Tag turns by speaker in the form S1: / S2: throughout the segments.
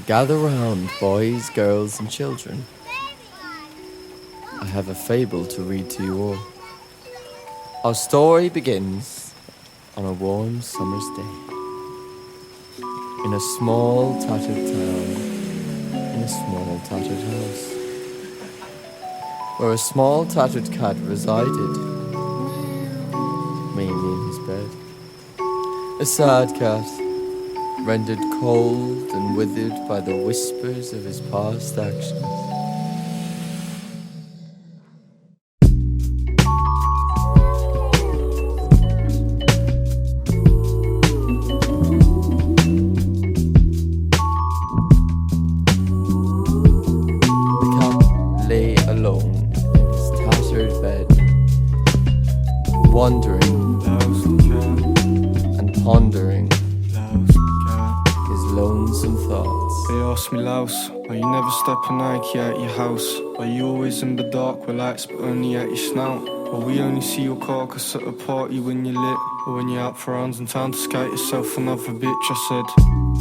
S1: Gather round, boys, girls, and children. I have a fable to read to you all. Our story begins on a warm summer's day. In a small, tattered town, in a small, tattered house, where a small, tattered cat resided, mainly in his bed. A sad cat, rendered cold and withered by the whispers of his past actions. The cat lay alone in his tattered bed, wondering and pondering lonesome thoughts.
S2: They ask me, Laus, why you never step a Nike at your house? Why you always in the dark with lights but only at your snout? Or we only see your carcass at a party when you're lit, or when you're out for rounds in town to scout yourself another bitch.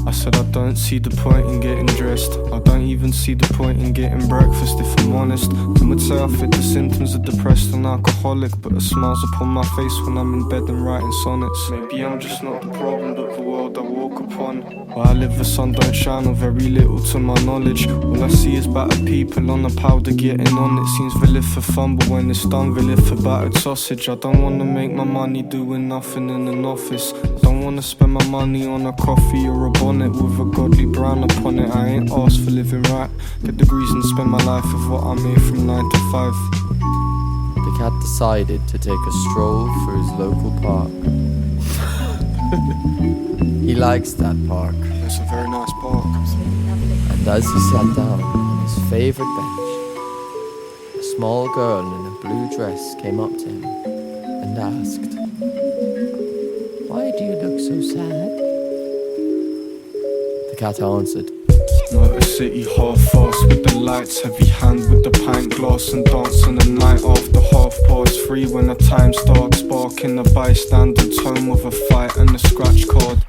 S2: I said I don't see the point in getting dressed. I don't even see the point in getting breakfast, if I'm honest. Some would say I fit the symptoms of depressed and alcoholic, but a smile's upon my face when I'm in bed and writing sonnets. Maybe I'm just not the problem, but the world I walk upon. Where I live, the sun don't shine, or very little to my knowledge. All I see is battered people on the powder getting on. It seems they live for fun, but when it's done, they live for battered sausage. I don't wanna make my money doing nothing in an office. Don't wanna spend my money on a coffee or a bonnet with a godly brown upon it. I ain't asked for living right. Get degrees and spend my life with what I made from 9 to 5.
S1: The cat decided to take a stroll through his local park. He likes that park.
S2: It's a very nice park.
S1: And as he sat down on his favourite bench, a small girl in a blue dress came up to him and asked, "Why do you look so sad?" The cat answered,
S2: Motor City half-fast with the lights, heavy hand with the pint glass, and dancing the night after 3:30 when the time starts, sparking the bystander tone with a fight and a scratch card.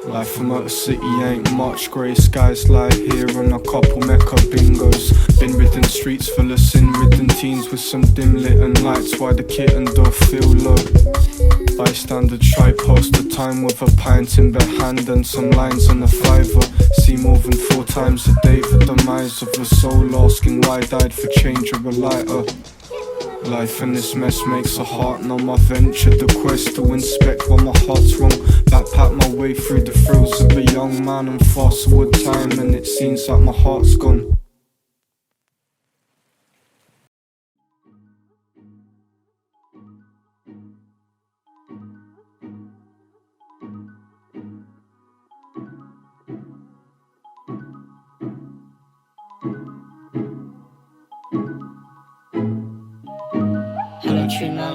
S2: Life in Motor City ain't much, grey skies lie here and a couple mecca bingos. Been ridden streets full of sin-ridden teens with some dim lit and lights, why the kitten don't feel low. Bystander try pass the time with a pint in their hand and some lines on a fiver. See more than 4 times a day the demise of a soul, asking why I died for change or a lighter. Life in this mess makes a heart numb. I ventured the quest to inspect why my heart's wrong. Backpack my way through the thrills of a young man and fast forward time, and it seems like my heart's gone.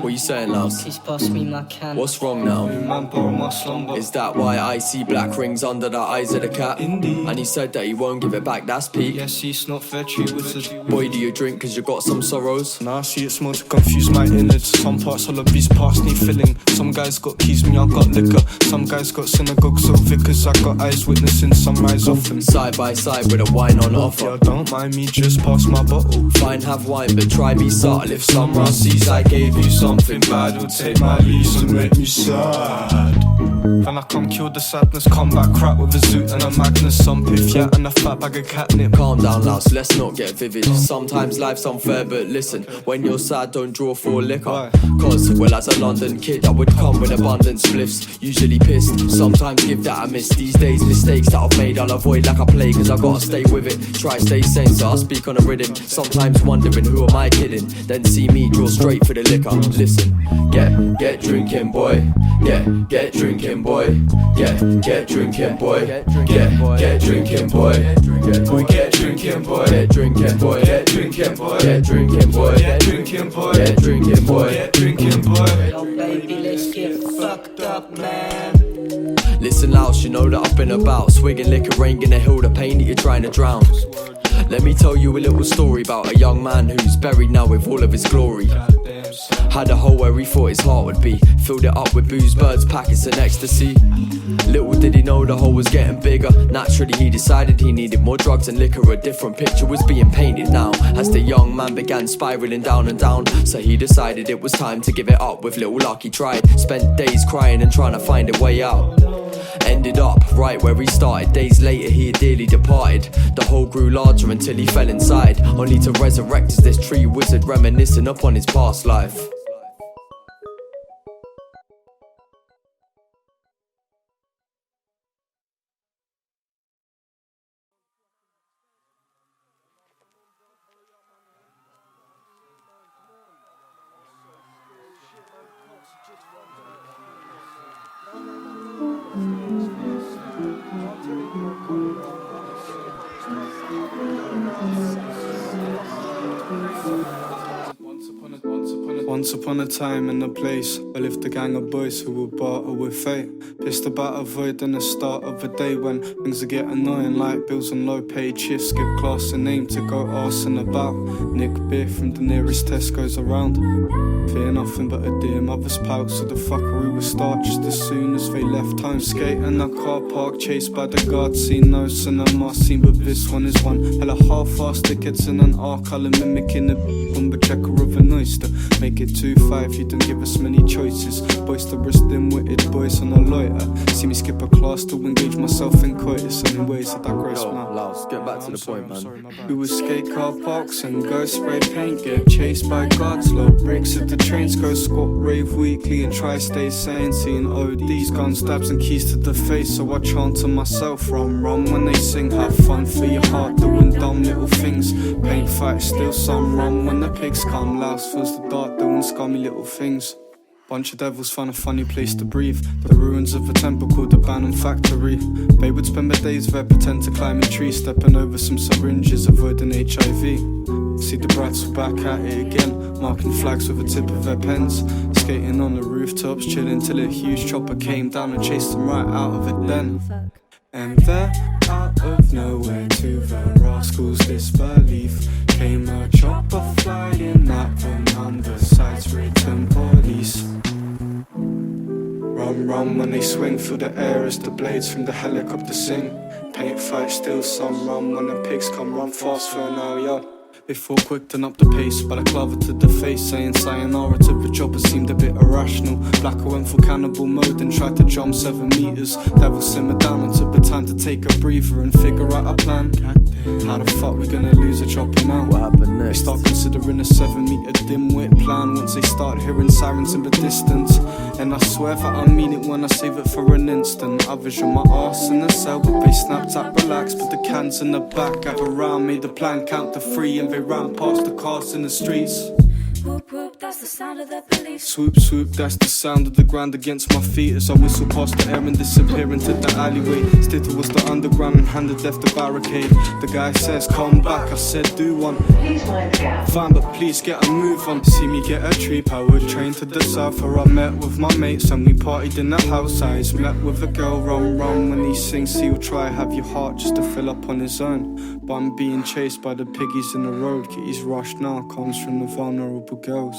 S1: "What you saying, Laus?
S3: Please pass me my can.
S1: What's wrong now?
S2: Man, borrow my slumber.
S1: Is that why I see black rings under the eyes of the cat?"
S2: Indeed.
S1: And he said that he won't give it back, that's peak.
S2: Yes, it's not fair, true wizard.
S1: "Boy, do you drink cause you got some sorrows?"
S2: Now I see it's more to confuse my innards. Some parts all of these parts need filling. Some guys got keys, me I got liquor. Some guys got synagogues or vicars. I got eyes witnessing sunrise often.
S1: Side by side with a wine on offer.
S2: Yeah, don't mind me, just pass my bottle.
S1: Fine, have wine, but try be subtle. If someone sees I gave you something bad, will take my lease and make me sad.
S2: Then I come kill the sadness, come back crap with a zoot and a Magnus, some piff, yeah, and a fat bag of catnip.
S1: Calm down, Laus, let's not get vivid. Sometimes life's unfair, but listen, when you're sad, don't draw for liquor.
S2: Why?
S1: Cause, well, as a London kid, I would come with abundant spliffs. Usually pissed, sometimes give that a miss. These days, mistakes that I've made, I'll avoid like I play, cause I gotta stay with it. Try stay sane, so I speak on a rhythm. Sometimes wondering, who am I kidding? Then see me draw straight for the liquor. Listen, get drinking, boy. Get drinking, boy. Get drinking, boy. Get drinking, boy. Get drinking, boy. Get drinking, boy. Get drinking, boy. Get drinking, boy. Get drinking, boy. Get drinking, boy. Get drinking, boy. Get drinking, boy.
S3: Yo, baby, let's get fucked up, man.
S1: Listen, Laus, you know that I've been about. Swigging liquor ain't gonna heal the pain that you're trying to drown. Let me tell you a little story about a young man who's buried now with all of his glory. Had a hole where he thought his heart would be, filled it up with booze, birds, packets and ecstasy. Little did he know the hole was getting bigger. Naturally he decided he needed more drugs and liquor. A different picture was being painted now as the young man began spiraling down and down. So he decided it was time to give it up. With little luck he tried, spent days crying and trying to find a way out. Ended up right where he started. Days later he had dearly departed. The hole grew larger until he fell inside, only to resurrect as this tree wizard reminiscing upon his past life.
S2: Once upon a time and a place, I lived a gang of boys who would barter with fate. Pissed about a void and the start of a day when things would get annoying, like bills and low paid shifts. Skip class and aim to go arsing about. Nick beer from the nearest Tesco's around. Fear nothing but a dear mother's pout, so the fuckery would start just as soon as they left home. Skate in a car park, chased by the guards. Seen no cinema scene, but this one is one hella half-assed tickets in an R-colour mimicking the bumper checker of an oyster. Make it 2-5, you don't give us many choices. Boisterous, dim-witted boys on a loiter. See me skip a class to engage myself in coitus. Anyways, I digress now.
S1: LAUSSE, get back to the point, man.
S2: We would skate car parks and go spray paint. Get chased by guards, low bricks at the trains. Go squat rave weekly and try stay sane. Seeing ODs, gun stabs and keys to the face. So I chant to myself, rum when they sing. Have fun for your heart, doing dumb little things. Paint fight, still some rum when the pigs come. LAUSSE fills the dark, doing scummy little things. Bunch of devils find a funny place to breathe. The ruins of a temple called the abandoned factory. They would spend their days there, pretend to climb a tree. Stepping over some syringes, avoiding HIV. See the brats were back at it again, marking flags with the tip of their pens. Skating on the rooftops, chilling till a huge chopper came down and chased them right out of it then. And there, out of nowhere, to the rascals' disbelief, came a chopper flying at them under sights written police. Rum when they swing through the air as the blades from the helicopter sing. Paint fight, still some rum when the pigs come, run fast for an hour, yo. They fought quick, turn up the pace, balaclava to the face, saying sayonara to the chopper seemed a bit irrational. Blacko went full cannibal mode and tried to jump 7 meters. Devil simmered down and took the time to take a breather and figure out a plan. How the fuck we gonna lose a chopper now?
S1: What happened next?
S2: They start considering a 7-meter dim-wit plan once they start hearing sirens in the distance. And I swear that I mean it when I save it for an instant. I vision my arse in the cell, but they snapped out, relaxed. Put the cans in the back, gather around, made the plan, count to 3, and they ran past the cars in the streets.
S4: Whoop whoop, that's the sound of the police.
S2: Swoop swoop, that's the sound of the ground against my feet as I whistle past the air and disappear into the alleyway. Still was the underground and handed left the barricade. The guy says, come back, I said, do one. Fine, but please get a move on. See me get a tree powered train to the south where I met with my mates and we partied in the house. I met with a girl, rum when he sings, he'll try have your heart just to fill up on his own. But I'm being chased by the piggies in the road. Kitty's rush now comes from the vulnerable girls.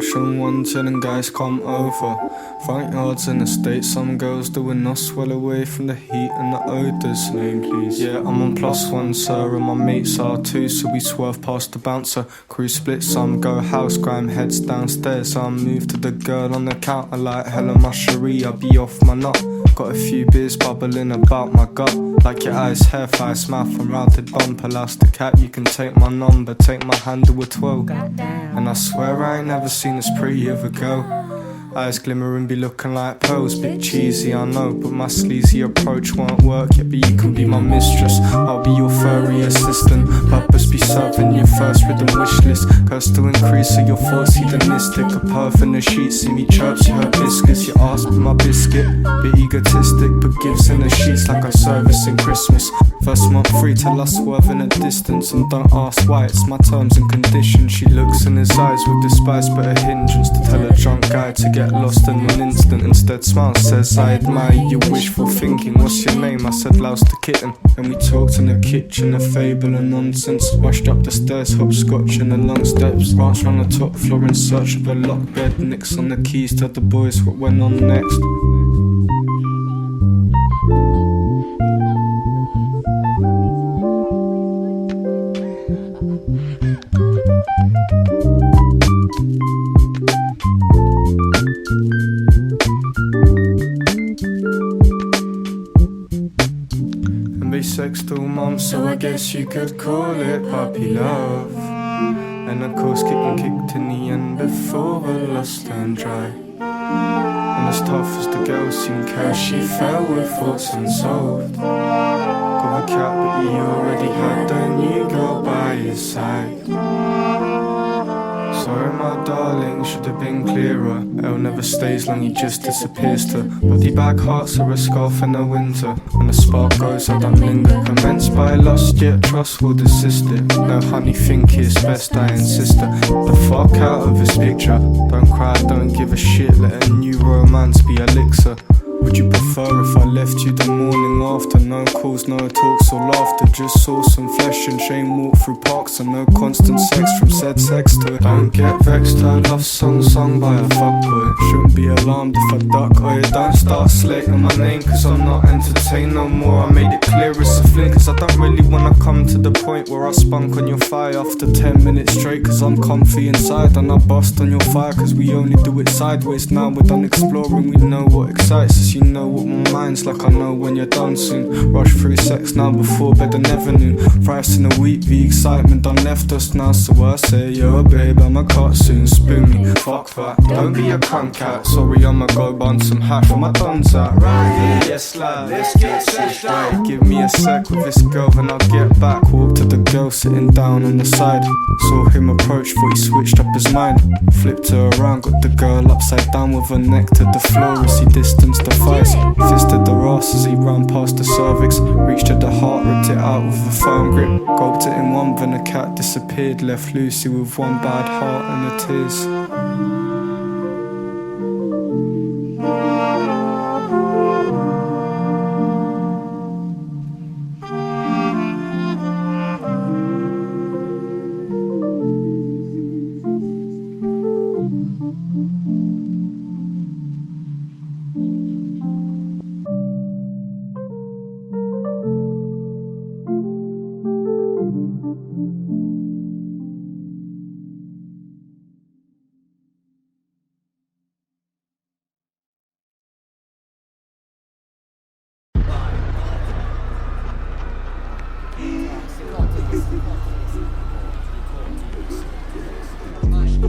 S2: Ocean one telling guys come over. Front yards in the States, some girls doing us well away from the heat and the odours. Name please. Yeah, I'm on +1 sir, and my mates are too, so we swerve past the bouncer. Crew split, some go house, grime heads downstairs. Some move to the girl on the counter like hella my cherie, I'll be off my nut. Got a few beers bubbling about my gut. Like your eyes, hair, face, mouth and rounded bumper. Lost the cap, you can take my number, take my handle with 12. And I swear I ain't never seen this pretty of a girl. Eyes glimmering, be looking like pearls. Bit cheesy, I know, but my sleazy approach won't work yet. But you can be my mistress, I'll be your furry assistant. Purpose be serving your first rhythm wish list. Curse to increase, so your thoughts hedonistic. A perf in the sheets, see me chirps, you hurt biscuits. You ask for my biscuit, bit egotistic, but gives in the sheets like a service in Christmas. First month free till I swerve in a distance. And don't ask why, it's my terms and conditions. She looks in his eyes with despise but a hindrance. To tell a drunk guy to get lost in an instant. Instead smiles, says I admire your wishful thinking. What's your name? I said LAUSSE the kitten. And we talked in the kitchen, a fable and nonsense. Rushed up the stairs, hopscotch in the long steps. Branched round the top floor in search of a locked bed. Nicks on the keys, tell the boys what went on next. Sexed all month, so I guess you could call it puppy love. And of course getting kicked in the end before the lust turned dry. And as tough as the girl seemed care, she fell with thoughts unsolved. Got a cat but he already had a new girl by his side. Sorry my darling, should have been clearer. Elle never stays long, he just disappears to body bag hearts or a scarf in the winter. When the spark goes, I don't linger. Commenced by lust, yet trust will desist it. No honey, think it's best, I insist it. The fuck out of this picture. Don't cry, don't give a shit, let a new romance be elixir. Would you prefer if I left you the morning after? No calls, no talks or laughter, just saw some flesh and shame walk through parks. And no constant sex from said sex to it. Don't get vexed, I love songs sung by a fuckboy. Shouldn't be alarmed if I duck, or you don't start slating my name, cause I'm not entertained no more. I made it clear it's a fling, cause I don't really wanna come to the point where I spunk on your fire after 10 minutes straight. Cause I'm comfy inside and I bust on your fire, cause we only do it sideways. Now we're done exploring, we know what excites us. You know what my mind's like, I know when you're done soon. Rush through sex now before bed, I never knew. Thrice in a week, the excitement done left us now. So I say, yo babe, I'm a cartoon, spoon me, fuck that. Don't be a cunt cat, sorry I'ma go bun some hash. Where my thumbs at, right here, yes lad, let's get set right. Give me a sec with this girl and I'll get back. Walk to the girl sitting down on the side. Saw him approach, thought he switched up his mind. Flipped her around, got the girl upside down with her neck to the floor as he distanced the thighs. Fisted the ass as he ran past the cervix. Reached at the heart, ripped it out with a firm grip. Gulped it in one, then the cat disappeared. Left Lucy with one bad heart and the tears.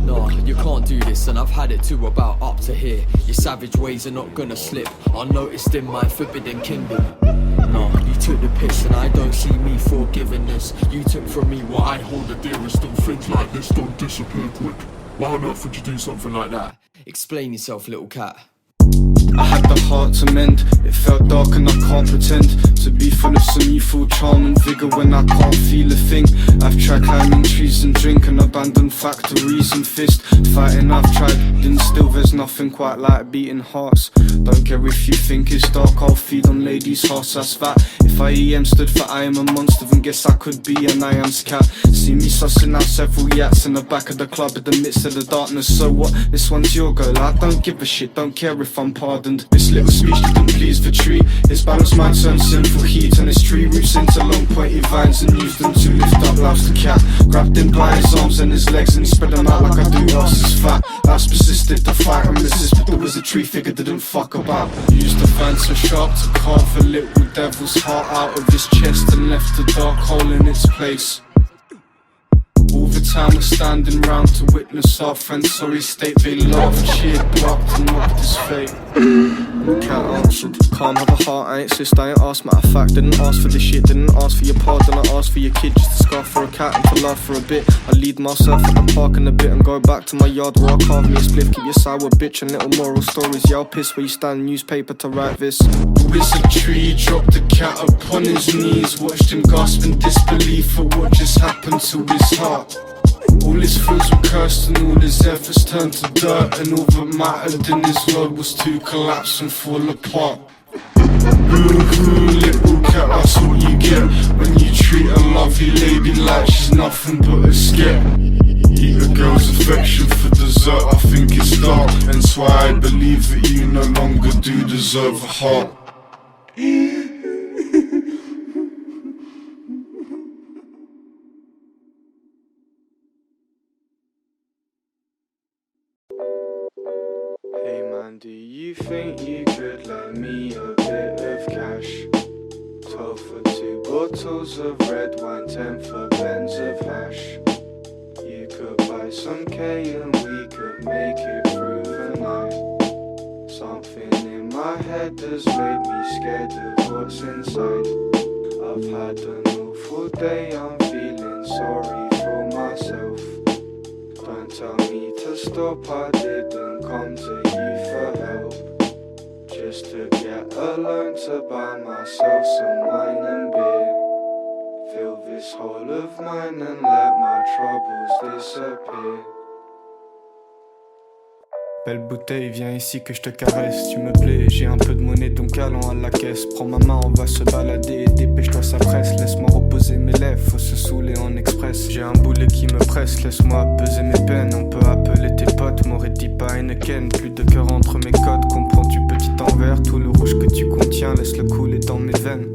S1: No, you can't do this, and I've had it too about up to here. Your savage ways are not gonna slip, unnoticed in my forbidden kingdom. No, you took the piss and I don't see me forgiving this. You took from me what I hold the dearest, and things like this don't disappear quick. Why on earth would you do something like that? Explain yourself, little cat.
S2: I had the heart to mend. It felt dark and I can't pretend to be full of some youthful charm and vigour when I can't feel a thing. I've tried climbing trees and drink and abandoned factories and fist fighting. I've tried, and still there's nothing quite like beating hearts. Don't care if you think it's dark, I'll feed on ladies' hearts, that's that. If IEM stood for I am a monster, then guess I could be an I am's cat. See me sussing out several yats in the back of the club in the midst of the darkness. So what? This one's your girl, I don't give a shit, don't care if I'm pardoned. This little speech didn't please the tree. Its balanced mind turned sinful heat, and its tree roots into long pointy vines and used them to lift up Louse the cat. Grabbed him by his arms and his legs and he spread them out like I do Louse is fat. Louse persisted to fight and resist, but there was a tree figure didn't fuck about. Used the fan so sharp to carve a little devil's heart out of his chest and left a dark hole in its place. All the time we're standing round to witness our friend's sorry state. They laughed, cheered, blocked and mocked his fate. The cat answered, calm, have a heart, I ain't sis, I ain't asked. Matter of fact, didn't ask for this shit, didn't ask for your pardon. I asked for your kid, just to scarf for a cat and to laugh for a bit. I lead myself at the park in a bit and go back to my yard where I carve me a spliff. Keep your sour bitch and little moral stories. Yeah, I'll piss where you stand, newspaper to write this. The wizard tree dropped the cat upon his knees, watched him gasp in disbelief at what just happened to his heart. All his feels were cursed and all his efforts turned to dirt, and all that mattered in his world was to collapse and fall apart. Boo-hoo, little cat, that's what you get when you treat a lovely lady like she's nothing but a scare. Eat a girl's affection for dessert, I think it's dark, hence why I believe that you no longer do deserve a heart. Hey man, do you think you could lend me a bit of cash? 12 for 2 bottles of red wine, 10 for blends of hash. You could buy some K and we could make it through the night. Something in my head has made me scared of what's inside. I've had an awful day, I'm feeling sorry for myself. Don't tell me to stop, I didn't come to you for help. Just to get a loan to buy myself some wine and beer. Fill this hole of mine and let my troubles disappear. Belle bouteille, viens ici que je te caresse, tu me plais, j'ai un peu de monnaie donc allons à la caisse. Prends ma main, on va se balader, dépêche-toi ça presse. Laisse-moi reposer mes lèvres, faut se saouler en express. J'ai un boulet qui me presse, laisse-moi peser mes peines. On peut appeler tes potes, m'aurait dit pas Heineken. Plus de cœur entre mes côtes, comprends-tu petit envers. Tout le rouge que tu contiens, laisse-le couler dans mes veines.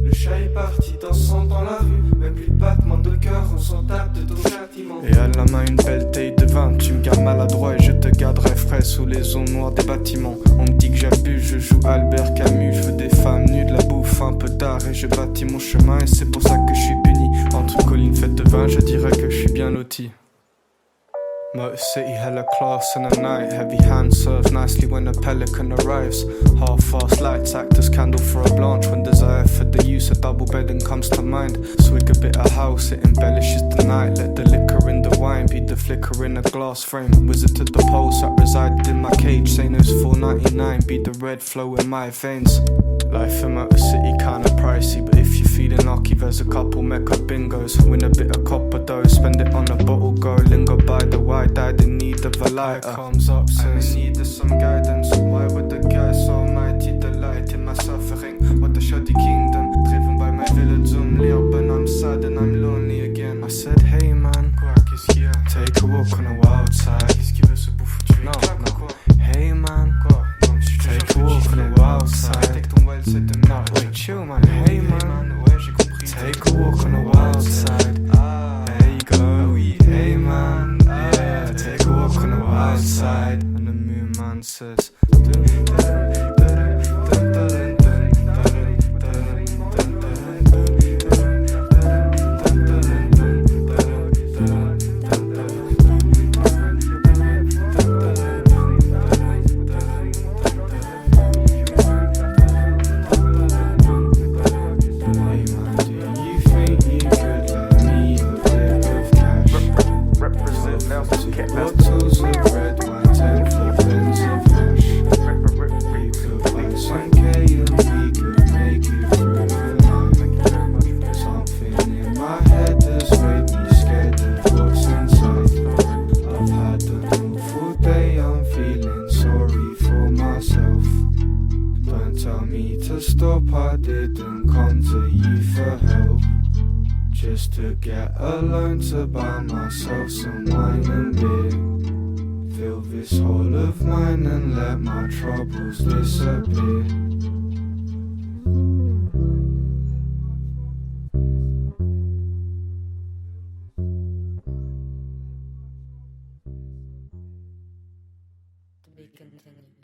S2: Le chat est parti dansant dans la rue, même plus de battement de cœur, on s'en tape de ton châtiment. Et à la main une belle taille de vin, tu me gardes maladroit et je te garderai frais sous les zones noires des bâtiments. On me dit que j'abuse, je joue Albert Camus, je veux des femmes nues, de la bouffe un peu tard et je bâtis mon chemin et c'est pour ça que je suis puni. Entre collines faites de vin, je dirais que je suis bien loti. Motor City, hella class in the night. Heavy hand serves nicely when a pelican arrives. Half-fast lights act as candle for a blanche. When desire for the use of double bedding comes to mind. Swig a bit of house, it embellishes the night. Let the liquor in the wine be the flicker in a glass frame. Wizard to the poles that resided in my cage. Say no's $4.99, be the red flow in my veins. Life in Motor City kinda pricey, but if you're feeling lucky there's a couple mecca bingos. Win a bit of copper dough, spend it on a bottle, go linger by the wide, died in need of a lighter. Comes up, says, I needed some guidance. Why would the guy so almighty delight in my suffering? What a shoddy kingdom, driven by my village only up, and I'm sad and I'm lonely again. I said, hey man, take a walk on the wild side. No, no. Hey man, take a walk on the wild side. No, wait, chill man. Hey man, take a walk on the wild side. There you go. Hey man, yeah, take a walk on the wild side. And the moon man says, dun, dun, dun, dun, dun, dun. just to get a loan to buy myself some wine and beer. Fill this hole of mine and let my troubles disappear.
S5: To be continued.